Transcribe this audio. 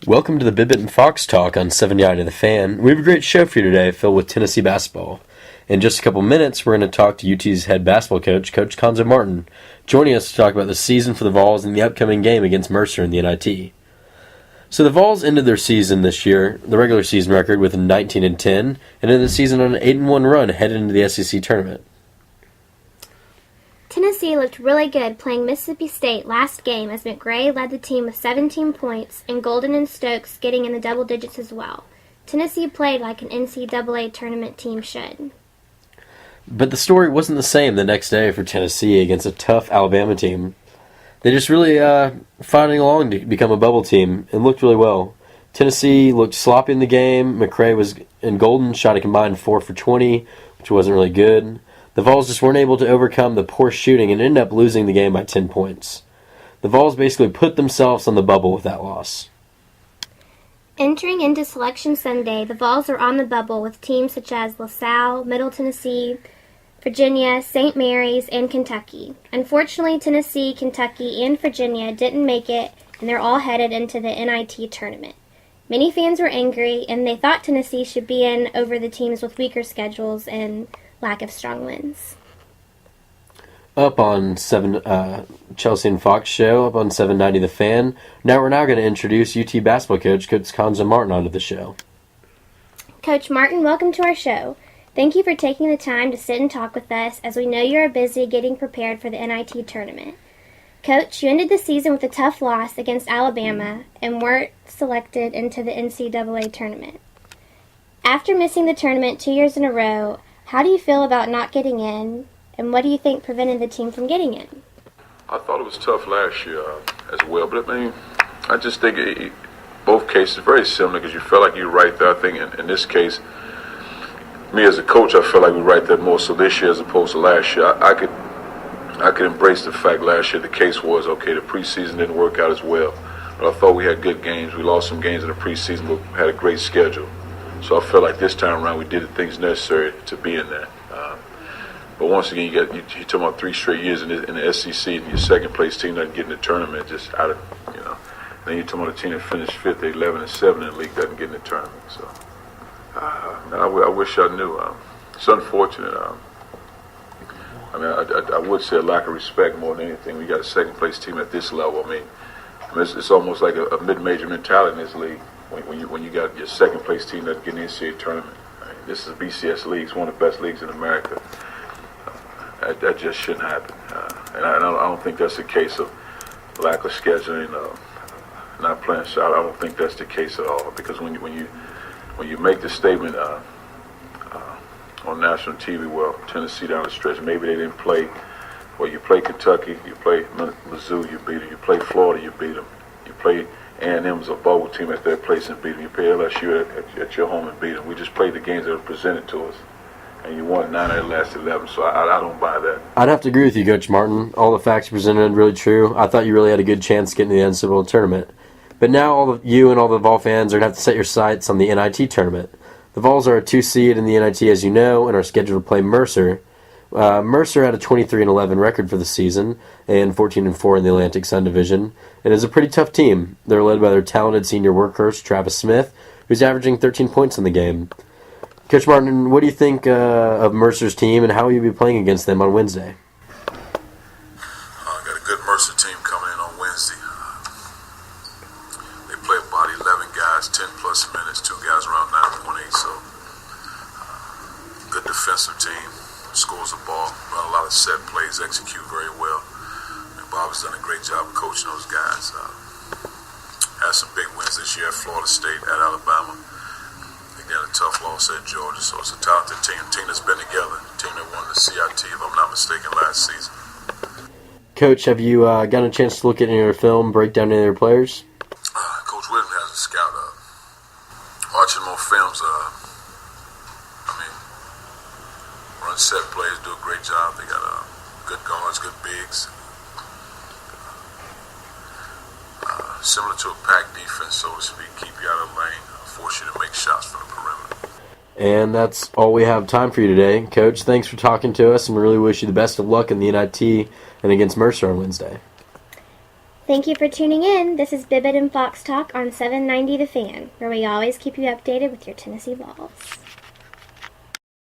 Welcome to the Bibat and Fox talk on 70 to the Fan. We have a great show for you today filled with Tennessee basketball. In just a couple minutes, we're going to talk to UT's head basketball coach, Coach Conzo Martin, joining us to talk about the season for the Vols and the upcoming game against Mercer in the NIT. So the Vols ended their season this year, the regular season record, with a 19-10, and ended the season on an 8-1 run headed into the SEC tournament. Tennessee looked really good playing Mississippi State last game as McRae led the team with 17 points and Golden and Stokes getting in the double digits as well. Tennessee played like an NCAA tournament team should. But the story wasn't the same the next day for Tennessee against a tough Alabama team. They just really fighting along to become a bubble team and looked really well. Tennessee looked sloppy in the game. McRae and Golden shot a combined 4 for 20, which wasn't really good. The Vols just weren't able to overcome the poor shooting and ended up losing the game by 10 points. The Vols basically put themselves on the bubble with that loss. Entering into Selection Sunday, the Vols are on the bubble with teams such as LaSalle, Middle Tennessee, Virginia, St. Mary's, and Kentucky. Unfortunately, Tennessee, Kentucky, and Virginia didn't make it, and they're all headed into the NIT tournament. Many fans were angry, and they thought Tennessee should be in over the teams with weaker schedules and lack of strong wins. Up on Chelsea and Fox Show, up on 790 The Fan. We're now going to introduce UT basketball coach Conzo Martin onto the show. Coach Martin, welcome to our show. Thank you for taking the time to sit and talk with us as we know you are busy getting prepared for the NIT tournament. Coach, you ended the season with a tough loss against Alabama and weren't selected into the NCAA tournament. After missing the tournament 2 years in a row, how do you feel about not getting in, and what do you think prevented the team from getting in? I thought it was tough last year as well, but I just think both cases are very similar because you felt like you were right there. I think in this case, me as a coach, I felt like we were right there more so this year as opposed to last year. I could embrace the fact last year the case was, okay, the preseason didn't work out as well, but I thought we had good games. We lost some games in the preseason, but we had a great schedule. So I feel like this time around we did the things necessary to be in there. But once again, you're talking about 3 straight years in the SEC, and your second place team doesn't get in the tournament, just out of, Then you're talking about a team that finished 5th, 11-7 in the league doesn't get in the tournament. So I wish I knew. It's unfortunate. I would say a lack of respect more than anything. We got a second place team at this level. It's almost like a mid-major mentality in this league. When you got your second place team that get in the NCAA tournament. This is BCS league. It's one of the best leagues in America. That just shouldn't happen. And I don't think that's a case of lack of scheduling, not playing shot. I don't think that's the case at all. Because when you make the statement on national TV, well, Tennessee down the stretch, maybe they didn't play. Well, you play Kentucky, you play Mizzou, you beat them. You play Florida, you beat them. You play A&M's a bubble team at their place and beat them. You play LSU at your home and beat them. We just played the games that were presented to us, and you won 9 out of the last 11, so I don't buy that. I'd have to agree with you, Coach Martin. All the facts presented are really true. I thought you really had a good chance getting to the NCAA tournament. But now you and all the Vol fans are going to have to set your sights on the NIT tournament. The Vols are a 2 seed in the NIT, as you know, and are scheduled to play Mercer. Mercer had a 23-11 record for the season and 14-4 in the Atlantic Sun Division. It is a pretty tough team. They're led by their talented senior workhorse, Travis Smith, who's averaging 13 points in the game. Coach Martin, what do you think of Mercer's team, and how will you be playing against them on Wednesday? Got a good Mercer team coming in on Wednesday. They play about 11 guys, 10-plus minutes, 2 guys around 9.8, so good defensive team. Scores the ball, run a lot of set plays, execute very well. And Bob has done a great job of coaching those guys. Had some big wins this year at Florida State, at Alabama. Again, a tough loss at Georgia. So it's a talented team that's been together. A team that won the CIT, if I'm not mistaken, last season. Coach, have you gotten a chance to look at any of their film, break down any of their players? Coach Whitten has a scout. Watching more films, run set plays, do a great job. They got good guards, good bigs. Similar to a packed defense, so to speak, keep you out of the lane, force you to make shots from the perimeter. And that's all we have time for you today. Coach, thanks for talking to us, and we really wish you the best of luck in the NIT and against Mercer on Wednesday. Thank you for tuning in. This is Bibat and Fox Talk on 790 The Fan, where we always keep you updated with your Tennessee Vols.